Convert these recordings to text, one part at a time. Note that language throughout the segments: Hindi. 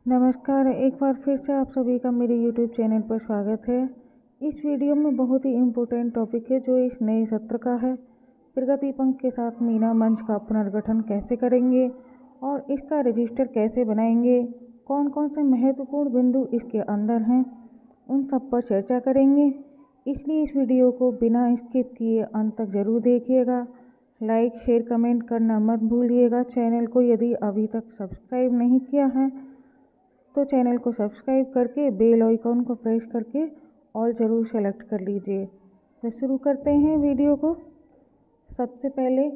नमस्कार, एक बार फिर से आप सभी का मेरे YouTube चैनल पर स्वागत है। इस वीडियो में बहुत ही इम्पोर्टेंट टॉपिक है जो इस नए सत्र का है। प्रगति पंख के साथ मीना मंच का पुनर्गठन कैसे करेंगे और इसका रजिस्टर कैसे बनाएंगे, कौन कौन से महत्वपूर्ण बिंदु इसके अंदर हैं, उन सब पर चर्चा करेंगे। इसलिए इस वीडियो को बिना स्किप किए अंत तक ज़रूर देखिएगा। लाइक, शेयर, कमेंट करना मत भूलिएगा। चैनल को यदि अभी तक सब्सक्राइब नहीं किया है तो चैनल को सब्सक्राइब करके बेल आइकॉन को प्रेस करके ऑल ज़रूर सेलेक्ट कर लीजिए। तो शुरू करते हैं वीडियो को। सबसे पहले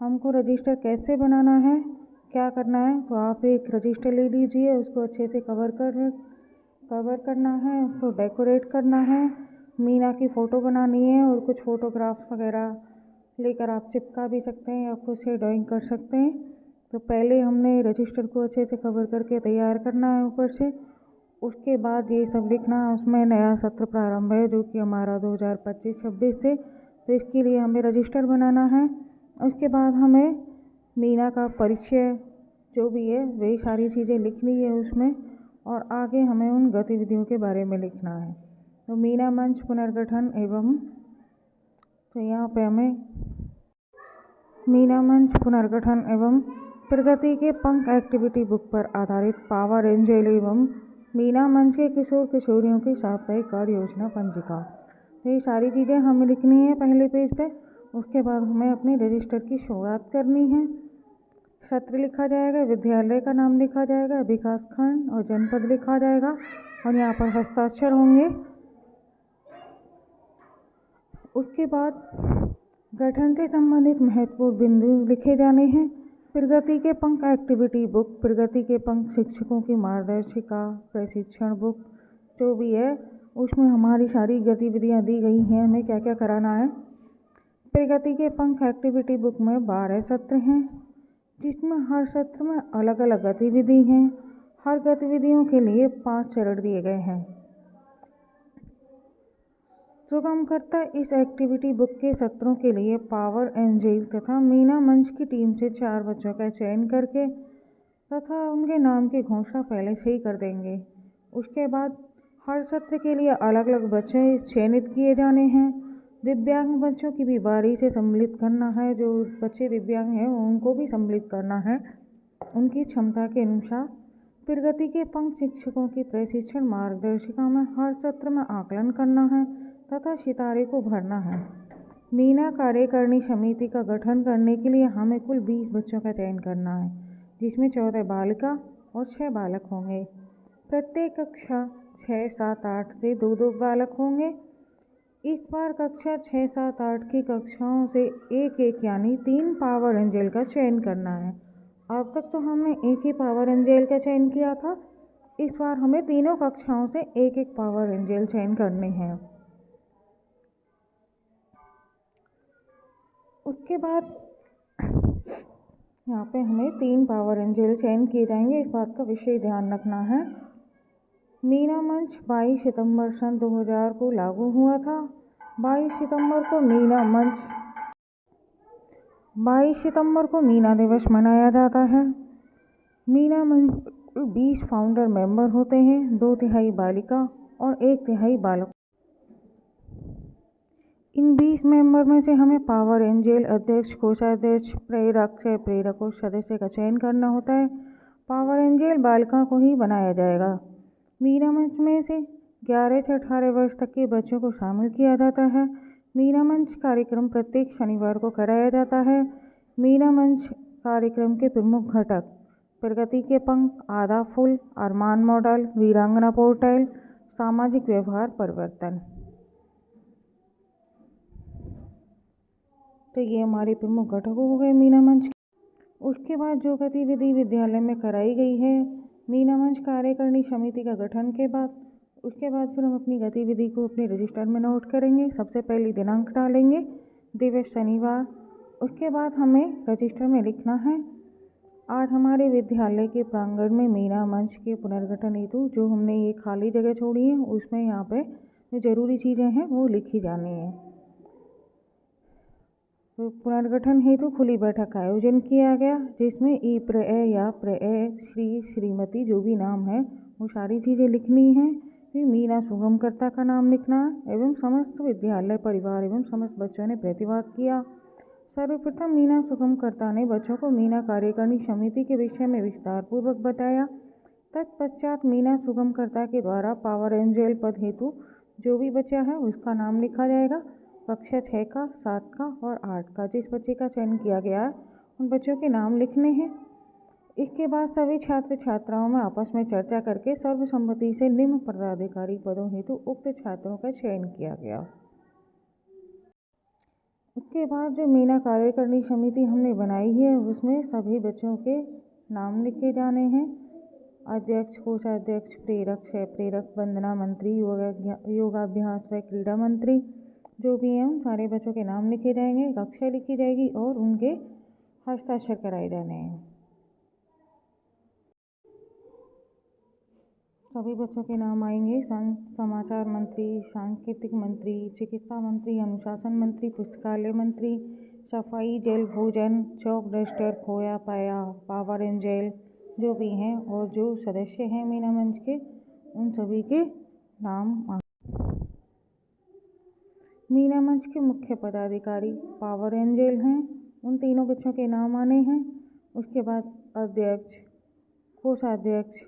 हमको रजिस्टर कैसे बनाना है, क्या करना है, तो आप एक रजिस्टर ले लीजिए। उसको अच्छे से कवर करना है, उसको डेकोरेट करना है। मीना की फ़ोटो बनानी है और कुछ फ़ोटोग्राफ्स वगैरह लेकर आप चिपका भी सकते हैं या खुद से ड्राइंग कर सकते हैं। तो पहले हमने रजिस्टर को अच्छे से कवर करके तैयार करना है ऊपर से। उसके बाद ये सब लिखना है। उसमें नया सत्र प्रारंभ है जो कि हमारा 2025-26 से, तो इसके लिए हमें रजिस्टर बनाना है। उसके बाद हमें मीना का परिचय जो भी है वही सारी चीज़ें लिखनी है उसमें, और आगे हमें उन गतिविधियों के बारे में लिखना है। तो मीना मंच पुनर्गठन एवं, तो यहाँ पे हमें मीना मंच पुनर्गठन एवं प्रगति के पंख एक्टिविटी बुक पर आधारित पावर एंजल एवं मीना मंच के किशोर किशोरियों की साप्ताहिक कार्य योजना पंजिका, तो ये सारी चीज़ें हमें लिखनी है पहले पेज पे। उसके बाद हमें अपने रजिस्टर की शुरुआत करनी है। सत्र लिखा जाएगा, विद्यालय का नाम लिखा जाएगा, विकास खंड और जनपद लिखा जाएगा और यहाँ पर हस्ताक्षर होंगे। उसके बाद गठन से संबंधित महत्वपूर्ण बिंदु लिखे जाने हैं। प्रगति के पंख एक्टिविटी बुक, प्रगति के पंख शिक्षकों की मार्गदर्शिका प्रशिक्षण बुक जो भी है उसमें हमारी सारी गतिविधियां दी गई हैं, हमें क्या क्या कराना है। प्रगति के पंख एक्टिविटी बुक में 12 सत्र हैं जिसमें हर सत्र में अलग अलग गतिविधि हैं। हर गतिविधियों के लिए 5 चरण दिए गए हैं। सुगमकर्ता इस एक्टिविटी बुक के सत्रों के लिए पावर एंजल तथा मीना मंच की टीम से 4 बच्चों का चयन करके तथा उनके नाम की घोषणा पहले से ही कर देंगे। उसके बाद हर सत्र के लिए अलग अलग बच्चे चयनित किए जाने हैं। दिव्यांग बच्चों की भी बारी से सम्मिलित करना है। जो बच्चे दिव्यांग हैं उनको भी सम्मिलित करना है उनकी क्षमता के अनुसार। प्रगति के पंख शिक्षकों की प्रशिक्षण मार्गदर्शिका में हर सत्र में आकलन करना है तथा सितारे को भरना है। मीना कार्यकारिणी समिति का गठन करने के लिए हमें कुल 20 बच्चों का चयन करना है जिसमें 14 बालिका और 6 बालक होंगे। प्रत्येक कक्षा 6, 7, 8 से 2-2 बालक होंगे। इस बार कक्षा 6, 7, 8 की कक्षाओं से एक यानी 3 पावर एंजल का चयन करना है। अब तक तो हमने एक ही पावर एंजल का चयन किया था, इस बार हमें तीनों कक्षाओं से एक पावर एंजल चयन करने हैं। उसके बाद यहाँ पे हमें 3 पावर एंजल चयन किए जाएंगे। इस बात का विशेष ध्यान रखना है। मीना मंच 22 सितंबर सन 2000 को लागू हुआ था। 22 सितंबर को मीना दिवस मनाया जाता है। मीना मंच 20 फाउंडर मेंबर होते हैं, 2/3 बालिका और 1/3 बालक। इन 20 मेंबर में से हमें पावर एंजल अध्यक्ष, कोषाध्यक्ष, प्रेरक से प्रेरक और सदस्य का चयन करना होता है। पावर एंजल बालिका को ही बनाया जाएगा। मीना मंच में से 11 से 18 वर्ष तक के बच्चों को शामिल किया जाता है। मीना मंच कार्यक्रम प्रत्येक शनिवार को कराया जाता है। मीना मंच कार्यक्रम के प्रमुख घटक प्रगति के पंख, आधा फूल, अरमान मॉडल, वीरांगना पोर्टल, सामाजिक व्यवहार परिवर्तन, तो ये हमारे प्रमुख घटक हो गए मीना मंच। उसके बाद जो गतिविधि विद्यालय में कराई गई है मीना मंच कार्यकारिणी समिति का गठन के बाद, उसके बाद फिर हम अपनी गतिविधि को अपने रजिस्टर में नोट करेंगे। सबसे पहले दिनांक डालेंगे, दिवस शनिवार। उसके बाद हमें रजिस्टर में लिखना है आज हमारे विद्यालय के प्रांगण में मीना मंच के पुनर्गठन हेतु जो हमने ये खाली जगह छोड़ी है उसमें यहाँ पे जो जरूरी चीज़ें हैं वो लिखी जानी है। तो पुनर्गठन हेतु खुली बैठक का आयोजन किया गया, जिसमें ई प्रअ या प्रअ श्री श्रीमती जो भी नाम है वो सारी चीज़ें लिखनी है। फिर मीना सुगमकर्ता का नाम लिखना एवं समस्त विद्यालय परिवार एवं समस्त बच्चों ने प्रतिभाग किया। सर्वप्रथम मीना सुगमकर्ता ने बच्चों को मीना कार्यकारिणी समिति के विषय में विस्तार पूर्वक बताया। तत्पश्चात मीना सुगमकर्ता के द्वारा पावर एंजल पद हेतु जो भी बच्चा है उसका नाम लिखा जाएगा। कक्षा 6 का, 7 का और 8 का जिस बच्चे का चयन किया गया है उन बच्चों के नाम लिखने हैं। इसके बाद सभी छात्र छात्राओं में आपस में चर्चा करके सर्वसम्मति से निम्न पदाधिकारी पदों हेतु उक्त छात्रों का चयन किया गया। उसके बाद जो मीना कार्यकारिणी समिति हमने बनाई है उसमें सभी बच्चों के नाम लिखे जाने हैं। अध्यक्ष, कोषाध्यक्ष, प्रेरक, सह प्रेरक, वंदना मंत्री, योगाभ्यास व क्रीड़ा मंत्री जो भी हैं उन सारे बच्चों के नाम लिखे जाएंगे, कक्षा लिखी जाएगी और उनके हस्ताक्षर कराए जाने हैं। सभी बच्चों के नाम आएंगे। समाचार मंत्री, सांस्कृतिक मंत्री, चिकित्सा मंत्री, अनुशासन मंत्री, पुस्तकालय मंत्री, सफाई, जल, भोजन, चौक डस्टर, खोया पाया, पावर एंजल जो भी हैं और जो सदस्य हैं मीना मंच के उन सभी के नाम। मीना मंच के मुख्य पदाधिकारी पावर एंजल हैं, उन तीनों बच्चों के नाम आने हैं। उसके बाद अध्यक्ष, कोषाध्यक्ष,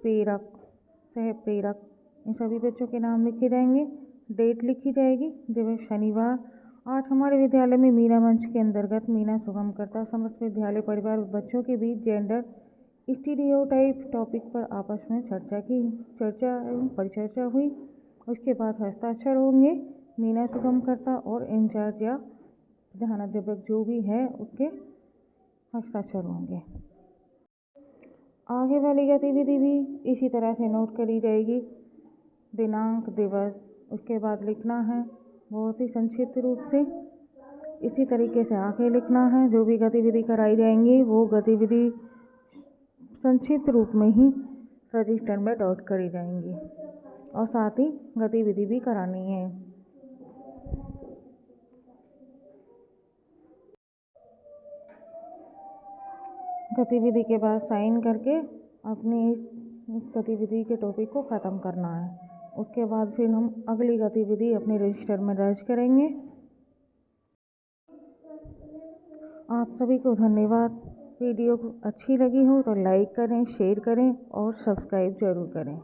प्रेरक, सह प्रेरक इन सभी बच्चों के नाम लिखे जाएंगे। डेट लिखी जाएगी, दिवस शनिवार। आज हमारे विद्यालय में मीना मंच के अंतर्गत मीना सुगमकर्ता समस्त विद्यालय परिवार बच्चों के बीच जेंडर स्टीरियोटाइप टॉपिक पर आपस में चर्चा एवं परिचर्चा हुई। उसके बाद हस्ताक्षर होंगे। मीना सुगमकर्ता और इंचार्ज या प्रधानाध्यापक जो भी है उसके हस्ताक्षर होंगे। आगे वाली गतिविधि भी इसी तरह से नोट करी जाएगी। दिनांक, दिवस, उसके बाद लिखना है बहुत ही संक्षिप्त रूप से। इसी तरीके से आगे लिखना है। जो भी गतिविधि कराई जाएंगी वो गतिविधि संक्षिप्त रूप में ही रजिस्टर में नोट करी जाएंगी और साथ ही गतिविधि भी करानी है। गतिविधि के बाद साइन करके अपनी इस गतिविधि के टॉपिक को ख़त्म करना है। उसके बाद फिर हम अगली गतिविधि अपने रजिस्टर में दर्ज करेंगे। आप सभी को धन्यवाद। वीडियो अच्छी लगी हो तो लाइक करें, शेयर करें और सब्सक्राइब जरूर करें।